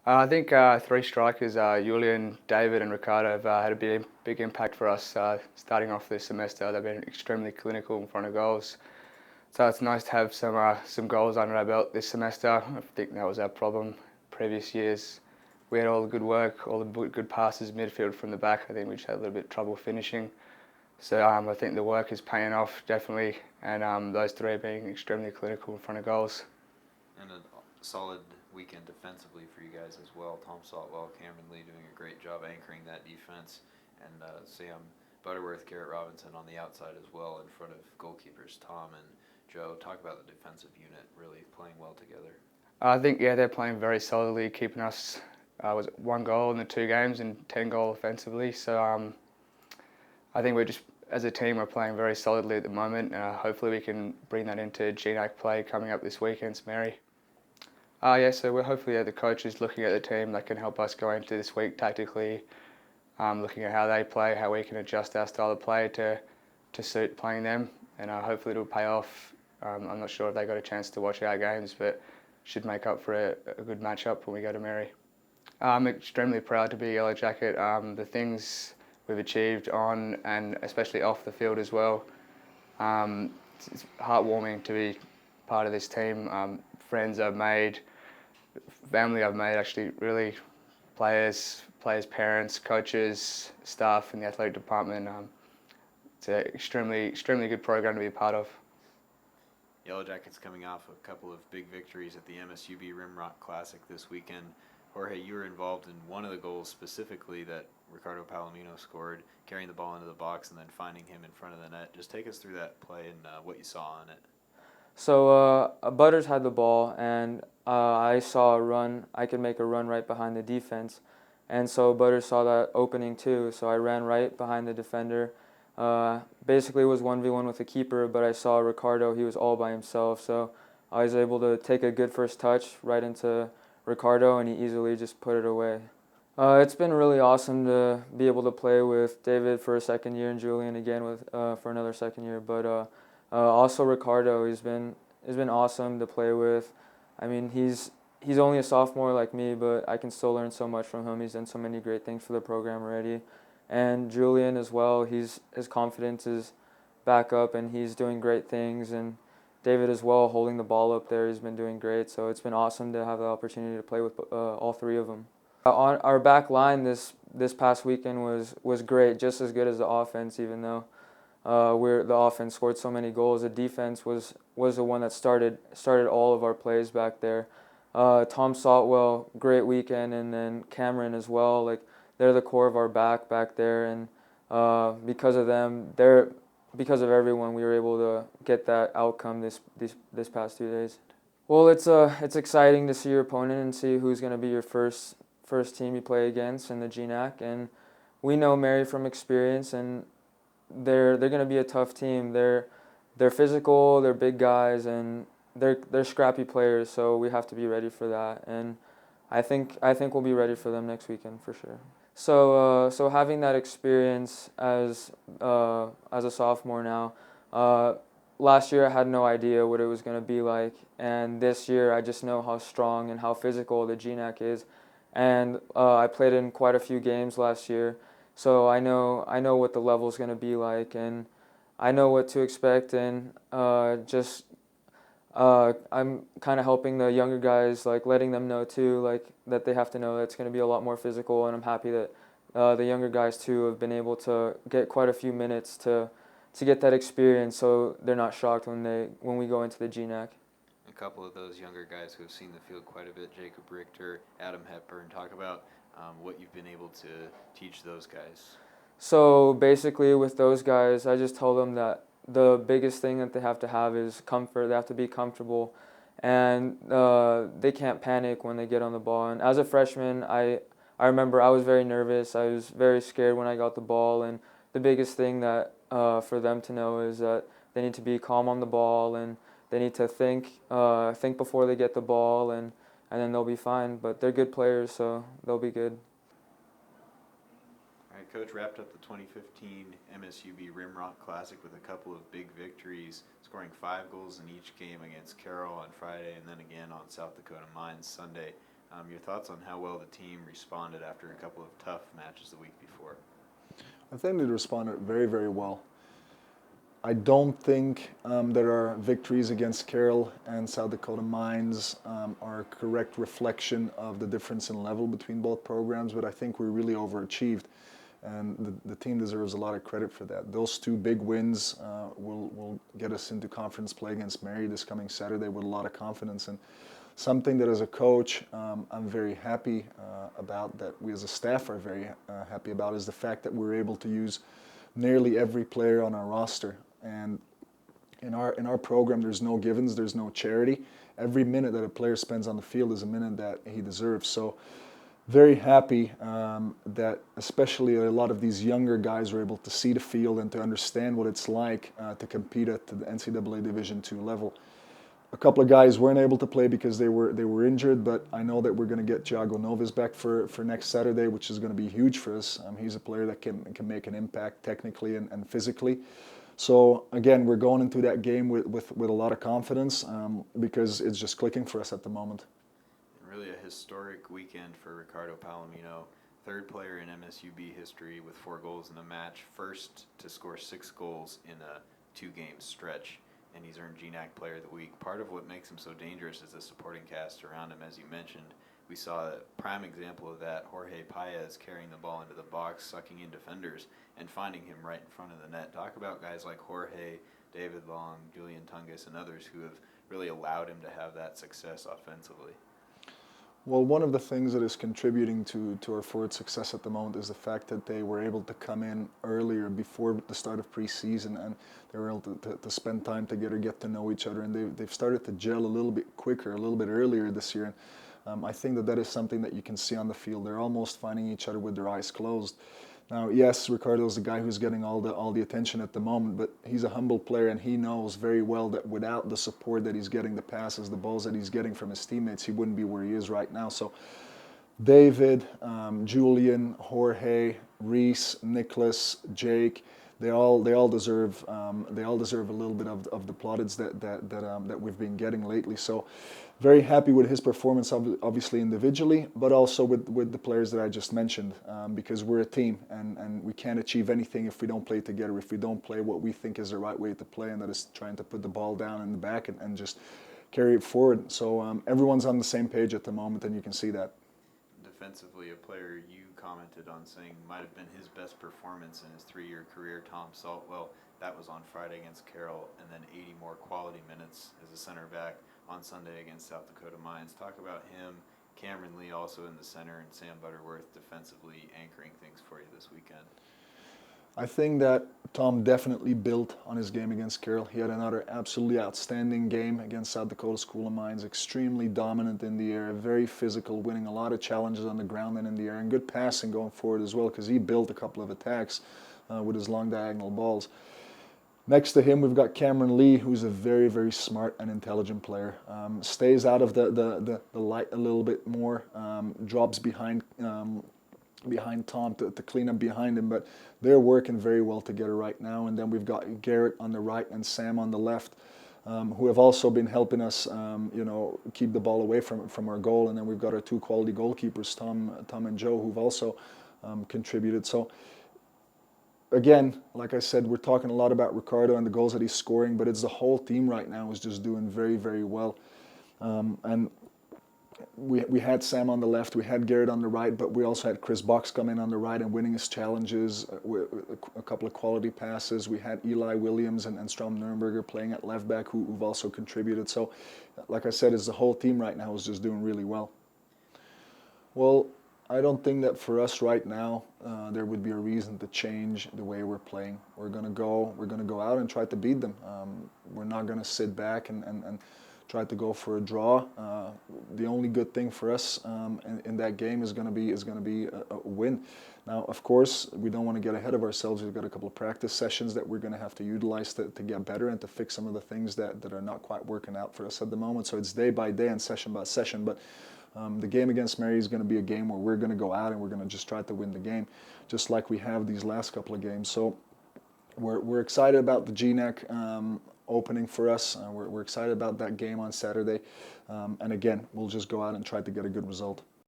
I think three strikers, Julian, David and Ricardo, have had a big impact for us starting off this semester. They've been extremely clinical in front of goals. So it's nice to have some goals under our belt this semester. I think that was our problem previous years. We had all the good work, all the good passes midfield from the back. I think we just had a little bit of trouble finishing. So I think the work is paying off, definitely, and those three are being extremely clinical in front of goals. And a solid weekend defensively for you guys as well. Tom Saltwell, Cameron Lee doing a great job anchoring that defense, and Sam Butterworth, Garrett Robinson on the outside as well in front of goalkeepers Tom and Joe. Talk about the defensive unit really playing well together. I think, yeah, they're playing very solidly, keeping us was it 1 goal in the 2 games and 10 goal offensively. So I think we're just, as a team, we're playing very solidly at the moment. Hopefully we can bring that into GNAC play coming up this week against Mary. Yeah, so we're hopefully the coach is looking at the team that can help us go into this week tactically, looking at how they play, how we can adjust our style of play to suit playing them, and hopefully it'll pay off. I'm not sure if they got a chance to watch our games, but should make up for a good matchup when we go to Mary. I'm extremely proud to be a Yellow Jacket. The things we've achieved on and especially off the field as well. It's heartwarming to be part of this team. Friends I've made, family I've made, actually, really, players, parents, coaches, staff in the athletic department. It's an extremely good program to be a part of. Yellowjackets coming off a couple of big victories at the MSUB Rimrock Classic this weekend. Jorge, you were involved in one of the goals specifically that Ricardo Palomino scored, carrying the ball into the box and then finding him in front of the net. Just take us through that play and what you saw on it. So Butters had the ball, and I saw a run. I could make a run right behind the defense, and so Butters saw that opening too. So I ran right behind the defender. Basically, it was 1v1 with the keeper, but I saw Ricardo. He was all by himself, so I was able to take a good first touch right into Ricardo, and he easily just put it away. It's been really awesome to be able to play with David for a second year and Julian again for another second year, but also Ricardo, he's been awesome to play with. I mean, he's only a sophomore like me, but I can still learn so much from him. He's done so many great things for the program already. And Julian as well, his confidence is back up and he's doing great things. And David as well, holding the ball up there, he's been doing great. So it's been awesome to have the opportunity to play with all three of them. On our back line this past weekend was great, just as good as the offense, even though the offense scored so many goals. The defense was the one that started all of our plays back there. Tom Saltwell, great weekend, and then Cameron as well. Like, they're the core of our back there, and because of them, because of everyone, we were able to get that outcome this past 2 days. Well, it's exciting to see your opponent and see who's going to be your first team you play against in the GNAC, and we know Mary from experience, and they're going to be a tough team. They're physical, they're big guys, and they're scrappy players. So we have to be ready for that, and I think we'll be ready for them next weekend for sure. So having that experience as a sophomore now, last year I had no idea what it was going to be like, and this year I just know how strong and how physical the GNAC is, and I played in quite a few games last year. So I know what the level's going to be like, and I know what to expect, and I'm kind of helping the younger guys, like letting them know too, like that they have to know that it's going to be a lot more physical, and I'm happy that the younger guys too have been able to get quite a few minutes to get that experience, so they're not shocked when we go into the GNAC. A couple of those younger guys who have seen the field quite a bit, Jacob Richter, Adam Hepburn, talk about what you've been able to teach those guys. So basically with those guys, I just told them that the biggest thing that they have to have is comfort. They have to be comfortable, and they can't panic when they get on the ball. And as a freshman, I remember I was very nervous. I was very scared when I got the ball, and the biggest thing that for them to know is that they need to be calm on the ball, and they need to think before they get the ball, and then they'll be fine. But they're good players, so they'll be good. All right, Coach wrapped up the 2015 MSUB Rimrock Classic with a couple of big victories, scoring 5 goals in each game against Carroll on Friday and then again on South Dakota Mines Sunday. Your thoughts on how well the team responded after a couple of tough matches the week before? I think they responded very, very well. I don't think that our victories against Carroll and South Dakota Mines are a correct reflection of the difference in level between both programs, but I think we really overachieved, and the team deserves a lot of credit for that. Those two big wins will get us into conference play against Mary this coming Saturday with a lot of confidence. And something that as a coach I'm very happy about, that we as a staff are very happy about, is the fact that we're able to use nearly every player on our roster. And in our program, there's no givens, there's no charity. Every minute that a player spends on the field is a minute that he deserves. So very happy that especially a lot of these younger guys were able to see the field and to understand what it's like to compete at the NCAA Division II level. A couple of guys weren't able to play because they were injured, but I know that we're going to get Thiago Noves back for next Saturday, which is going to be huge for us. He's a player that can make an impact technically and physically. So again, we're going into that game with a lot of confidence because it's just clicking for us at the moment. Really a historic weekend for Ricardo Palomino, third player in MSUB history with 4 goals in a match, first to score 6 goals in a 2-game stretch, and he's earned GNAC Player of the Week. Part of what makes him so dangerous is the supporting cast around him, as you mentioned. We saw a prime example of that, Jorge Paez carrying the ball into the box, sucking in defenders, and finding him right in front of the net. Talk about guys like Jorge, David Long, Julian Tungus, and others who have really allowed him to have that success offensively. Well, one of the things that is contributing to our forward success at the moment is the fact that they were able to come in earlier before the start of preseason, and they were able to spend time together, get to know each other, and they've started to gel a little bit quicker, a little bit earlier this year. I think that is something that you can see on the field. They're almost finding each other with their eyes closed. Now, yes, Ricardo's the guy who's getting all the attention at the moment, but he's a humble player, and he knows very well that without the support that he's getting, the passes, the balls that he's getting from his teammates, he wouldn't be where he is right now. So David, Julian, Jorge, Reese, Nicholas, Jake, they all deserve a little bit of the plaudits that we've been getting lately. So very happy with his performance, obviously individually, but also with the players that I just mentioned, because we're a team, and we can't achieve anything if we don't play together, if we don't play what we think is the right way to play, and that is trying to put the ball down in the back and just carry it forward. So everyone's on the same page at the moment, and you can see that. Defensively, a player you commented on saying might have been his best performance in his 3-year career, Tom Saltwell. That was on Friday against Carroll, and then 80 more quality minutes as a center back on Sunday against South Dakota Mines. Talk about him, Cameron Lee also in the center, and Sam Butterworth defensively anchoring things for you this weekend. I think that Tom definitely built on his game against Carroll. He had another absolutely outstanding game against South Dakota School of Mines, extremely dominant in the air, very physical, winning a lot of challenges on the ground and in the air, and good passing going forward as well, because he built a couple of attacks with his long diagonal balls. Next to him, we've got Cameron Lee, who's a very, very smart and intelligent player. Stays out of the light a little bit more, drops behind Tom to clean up behind him, but they're working very well together right now. And then we've got Garrett on the right and Sam on the left, who have also been helping us, keep the ball away from our goal. And then we've got our 2 quality goalkeepers, Tom and Joe, who've also contributed. So again, like I said, we're talking a lot about Ricardo and the goals that he's scoring, but it's the whole team right now is just doing very, very well. And we had Sam on the left, we had Garrett on the right, but we also had Chris Box come in on the right and winning his challenges with a couple of quality passes. We had Eli Williams and Strom Nurnberger playing at left back who've also contributed. So, like I said, it's the whole team right now is just doing really well. Well, I don't think that for us right now there would be a reason to change the way we're playing. We're gonna go out and try to beat them. We're not gonna sit back and try to go for a draw. The only good thing for us in that game is gonna be a win. Now, of course, we don't want to get ahead of ourselves. We've got a couple of practice sessions that we're going to have to utilize to get better and to fix some of the things that are not quite working out for us at the moment. So it's day by day and session by session. But the game against Mary is going to be a game where we're going to go out and we're going to just try to win the game, just like we have these last couple of games. So we're excited about the GNAC opening for us. We're excited about that game on Saturday. And again, we'll just go out and try to get a good result.